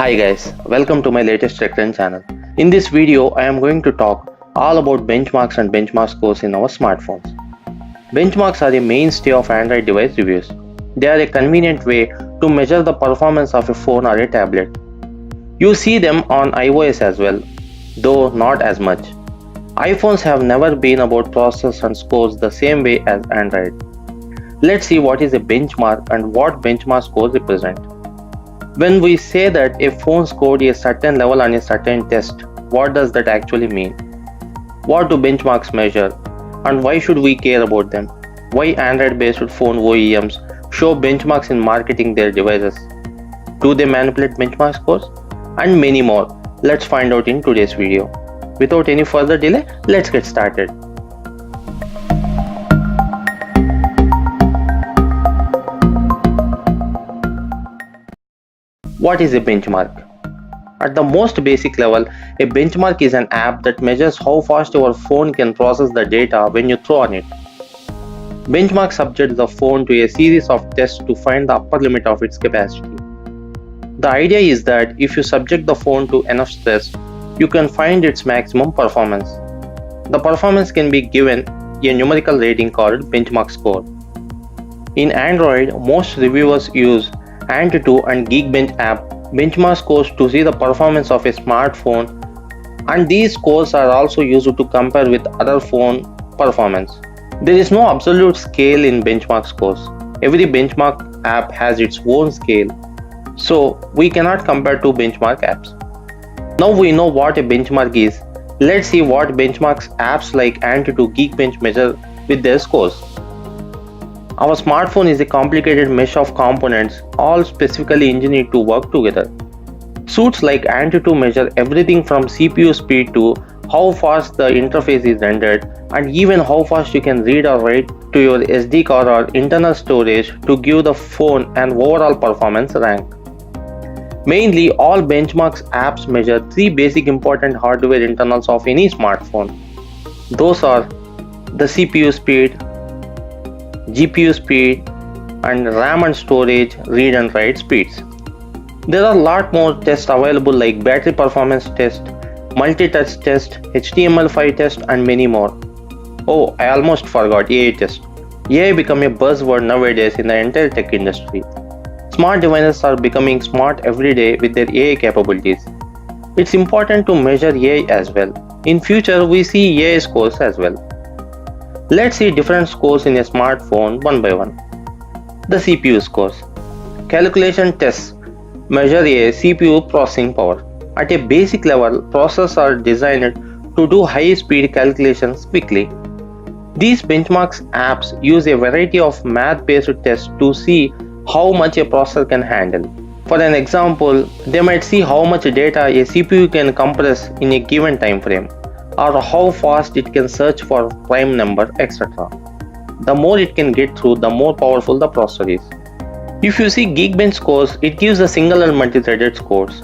Hi guys, welcome to my latest Tech Trend channel. In this video, I am going to talk all about benchmarks and benchmark scores in our smartphones. Benchmarks are a mainstay of Android device reviews. They are a convenient way to measure the performance of a phone or a tablet. You see them on iOS as well, though not as much. iPhones have never been about process and scores the same way as Android. Let's see what is a benchmark and what benchmark scores represent. When we say that a phone scored a certain level on a certain test, what does that actually mean? What do benchmarks measure? And why should we care about them? Why Android-based phone OEMs show benchmarks in marketing their devices? Do they manipulate benchmark scores? And many more. Let's find out in today's video. Without any further delay, let's get started. What is a benchmark? At the most basic level, a benchmark is an app that measures how fast your phone can process the data when you throw on it. Benchmark subjects the phone to a series of tests to find the upper limit of its capacity. The idea is that if you subject the phone to enough stress, you can find its maximum performance. The performance can be given a numerical rating called benchmark score. In Android, most reviewers use antutu and geekbench app benchmark scores to see the performance of a smartphone, and these scores are also used to compare with other phone performance. There is no absolute scale in benchmark scores. Every benchmark app has its own scale, so we cannot compare two benchmark apps. Now we know what a benchmark is. Let's see what benchmarks apps like antutu geekbench measure with their scores. Our smartphone is a complicated mesh of components, all specifically engineered to work together. Suits like antutu measure everything from CPU speed to how fast the interface is rendered, and even how fast you can read or write to your SD card or internal storage to give the phone an overall performance rank. Mainly, all benchmarks apps measure three basic important hardware internals of any smartphone. Those are the CPU speed, GPU speed, and RAM and storage read and write speeds. There are a lot more tests available like battery performance test, multi-touch test, HTML5 test, and many more. Oh, I almost forgot AI test. AI become a buzzword nowadays in the entire tech industry. Smart devices are becoming smart every day with their AI capabilities. It's important to measure AI as well. In future, we see AI scores as well. Let's see different scores in a smartphone one by one. The CPU scores. Calculation tests measure a CPU processing power. At a basic level, processors are designed to do high-speed calculations quickly. These benchmarks apps use a variety of math-based tests to see how much a processor can handle. For an example, they might see how much data a CPU can compress in a given time frame, or how fast it can search for prime number, etc. The more it can get through, the more powerful the processor is. If you see Geekbench scores, it gives a single and multi-threaded scores.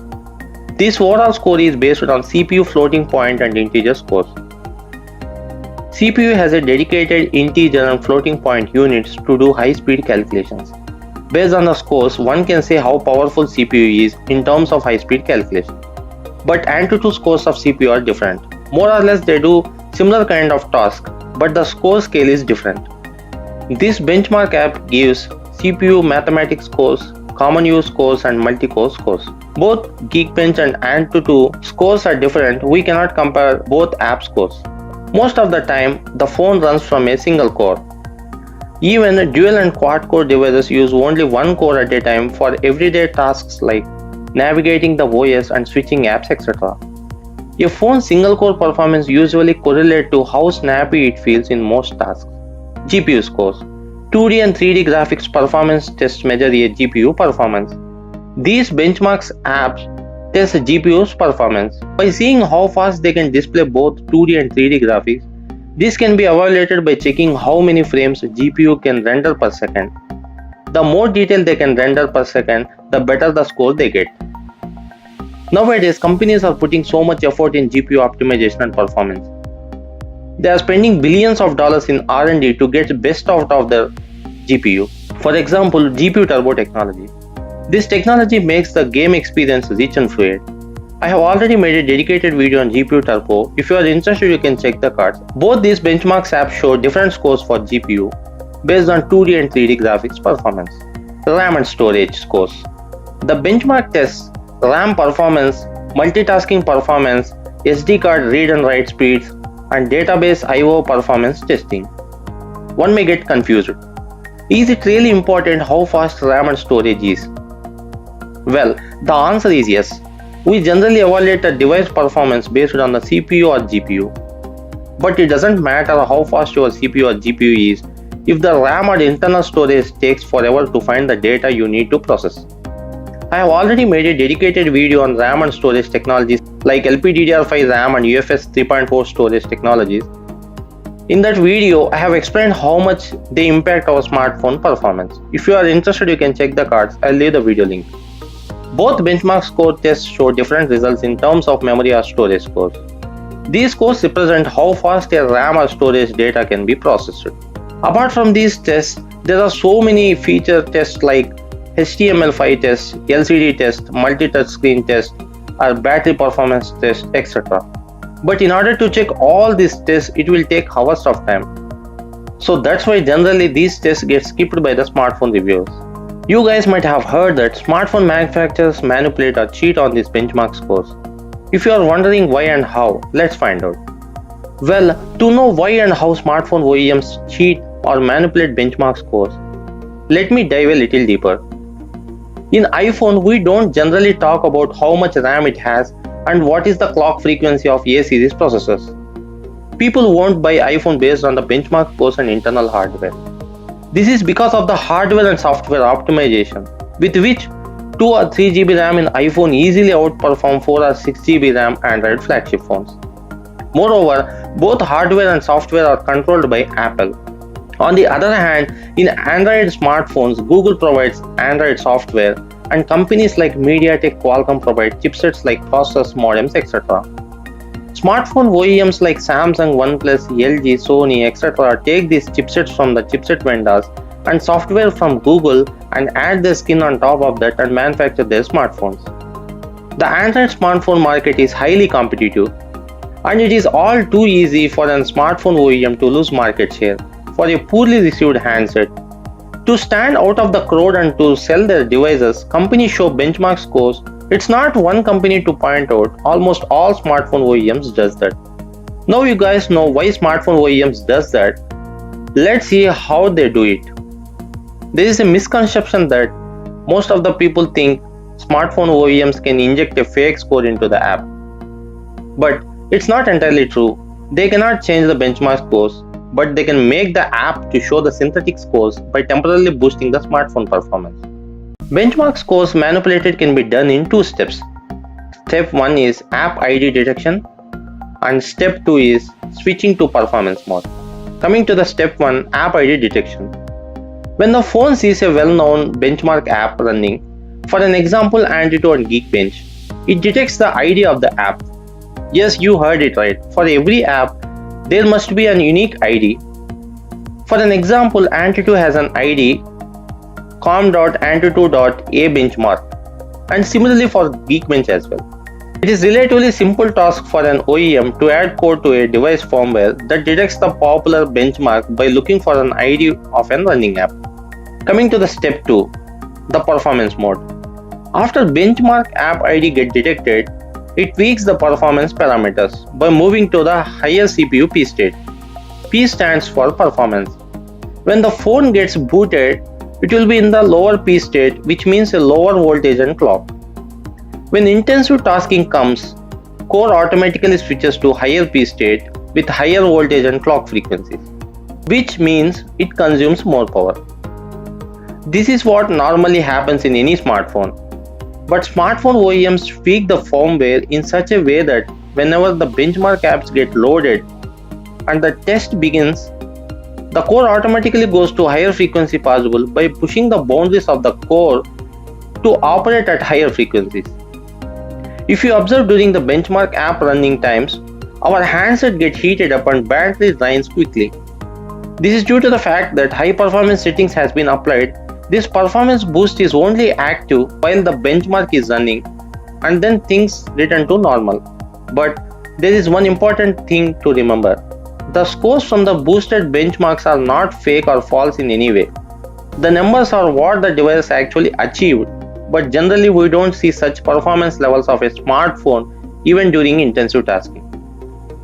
This overall score is based on CPU floating point and integer scores. CPU has a dedicated integer and floating point units to do high-speed calculations. Based on the scores, one can say how powerful CPU is in terms of high-speed calculation. But antutu scores of CPU are different. More or less they do similar kind of task, but the score scale is different. This benchmark app gives CPU mathematics scores, common use scores, and multi-core scores. Both Geekbench and antutu scores are different. We cannot compare both app scores. Most of the time, the phone runs from a single core. Even dual and quad core devices use only one core at a time for everyday tasks like navigating the OS and switching apps, etc. A phone's single-core performance usually correlates to how snappy it feels in most tasks. GPU scores. 2D and 3D graphics performance tests measure a GPU performance. These benchmarks apps test GPU's performance. By seeing how fast they can display both 2D and 3D graphics, this can be evaluated by checking how many frames GPU can render per second. The more detail they can render per second, the better the score they get. Nowadays, companies are putting so much effort in GPU optimization and performance. They are spending billions of dollars in R&D to get best out of their GPU. For example, GPU turbo technology. This technology makes the game experience rich and fluid. I have already made a dedicated video on GPU Turbo. If you are interested, you can check the cards. Both these benchmarks apps show different scores for GPU based on 2D and 3D graphics performance, RAM and storage scores. The benchmark tests RAM performance, multitasking performance, SD card read and write speeds, and database I/O performance testing. One may get confused. Is it really important how fast RAM and storage is? Well, the answer is yes. We generally evaluate a device performance based on the CPU or GPU. But it doesn't matter how fast your CPU or GPU is if the RAM or internal storage takes forever to find the data you need to process. I have already made a dedicated video on RAM and storage technologies like LPDDR5 RAM and UFS 3.4 storage technologies. In that video, I have explained how much they impact our smartphone performance. If you are interested, you can check the cards. I'll leave the video link. Both benchmark score tests show different results in terms of memory or storage scores. These scores represent how fast a RAM or storage data can be processed. Apart from these tests, there are so many feature tests like HTML5 test, LCD test, multi-touch screen test, or battery performance test, etc. But in order to check all these tests, it will take hours of time. So that's why generally these tests get skipped by the smartphone reviewers. You guys might have heard that smartphone manufacturers manipulate or cheat on these benchmark scores. If you are wondering why and how, let's find out. Well, to know why and how smartphone OEMs cheat or manipulate benchmark scores, let me dive a little deeper. In iPhone, we don't generally talk about how much RAM it has and what is the clock frequency of A series processors. People won't buy iPhone based on the benchmark scores and internal hardware. This is because of the hardware and software optimization, with which 2 or 3 GB RAM in iPhone easily outperform 4 or 6 GB RAM Android flagship phones. Moreover, both hardware and software are controlled by Apple. On the other hand, in Android smartphones, Google provides Android software, and companies like MediaTek, Qualcomm provide chipsets like processors, modems, etc. Smartphone OEMs like Samsung, OnePlus, LG, Sony, etc. take these chipsets from the chipset vendors and software from Google and add their skin on top of that and manufacture their smartphones. The Android smartphone market is highly competitive, and it is all too easy for a smartphone OEM to lose market share for a poorly received handset. To stand out of the crowd and to sell their devices, companies show benchmark scores. It's not one company to point out, almost all smartphone OEMs does that. Now you guys know why smartphone OEMs does that. Let's see how they do it. There is a misconception that most of the people think smartphone OEMs can inject a fake score into the app. But it's not entirely true. They cannot change the benchmark scores, but they can make the app to show the synthetic scores by temporarily boosting the smartphone performance. Benchmark scores manipulated can be done in 2 steps. Step 1 is app ID detection, and step 2 is switching to performance mode. Coming to the step 1, app ID detection. When the phone sees a well-known benchmark app running, for an example antutu and geekbench, it detects the ID of the app. Yes, you heard it right. For every app, there must be an unique ID. For an example, antutu has an ID com.antutu.a benchmark, and similarly for geekbench as well. It is relatively simple task for an OEM to add code to a device firmware that detects the popular benchmark by looking for an ID of a running app. Coming to the step 2, the performance mode. After benchmark app ID get detected, it tweaks the performance parameters by moving to the higher CPU P state. P stands for performance. When the phone gets booted, it will be in the lower P state, which means a lower voltage and clock. When intensive tasking comes, core automatically switches to higher P state with higher voltage and clock frequencies, which means it consumes more power. This is what normally happens in any smartphone. But smartphone OEMs tweak the firmware in such a way that whenever the benchmark apps get loaded and the test begins, the core automatically goes to higher frequency possible by pushing the boundaries of the core to operate at higher frequencies. If you observe during the benchmark app running times, our handset gets heated up and battery drains quickly. This is due to the fact that high performance settings has been applied This performance boost is only active while the benchmark is running, and then things return to normal. But there is one important thing to remember. The scores from the boosted benchmarks are not fake or false in any way. The numbers are what the device actually achieved, but generally we don't see such performance levels of a smartphone even during intensive tasking.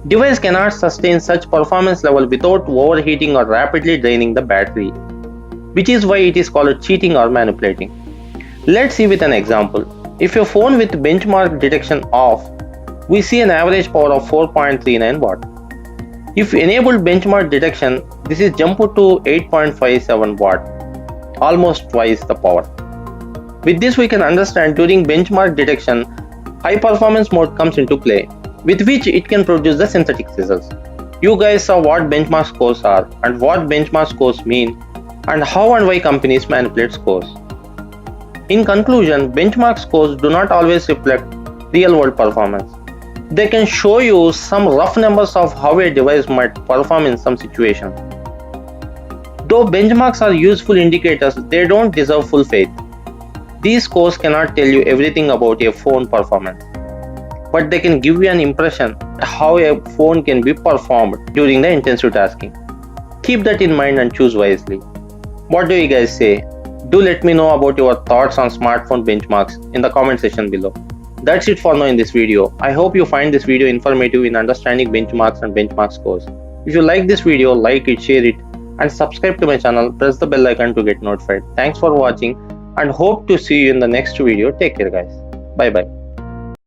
Device cannot sustain such performance level without overheating or rapidly draining the battery, which is why it is called cheating or manipulating. Let's see with an example. If your phone with benchmark detection off, we see an average power of 4.39 watt. If enabled benchmark detection, this is jumped to 8.57 watt, almost twice the power. With this we can understand during benchmark detection, high performance mode comes into play, with which it can produce the synthetic results. You guys saw what benchmark scores are and what benchmark scores mean and how and why companies manipulate scores. In conclusion, benchmark scores do not always reflect real world performance. They can show you some rough numbers of how a device might perform in some situations. Though benchmarks are useful indicators, they don't deserve full faith. These scores cannot tell you everything about a phone performance, but they can give you an impression how a phone can be performed during the intensive tasking. Keep that in mind and choose wisely. What do you guys say? Do let me know about your thoughts on smartphone benchmarks in the comment section below. That's it for now in this video. I hope you find this video informative in understanding benchmarks and benchmark scores. If you like this video, like it, share it, and subscribe to my channel. Press the bell icon to get notified. Thanks for watching and hope to see you in the next video. Take care guys. Bye bye.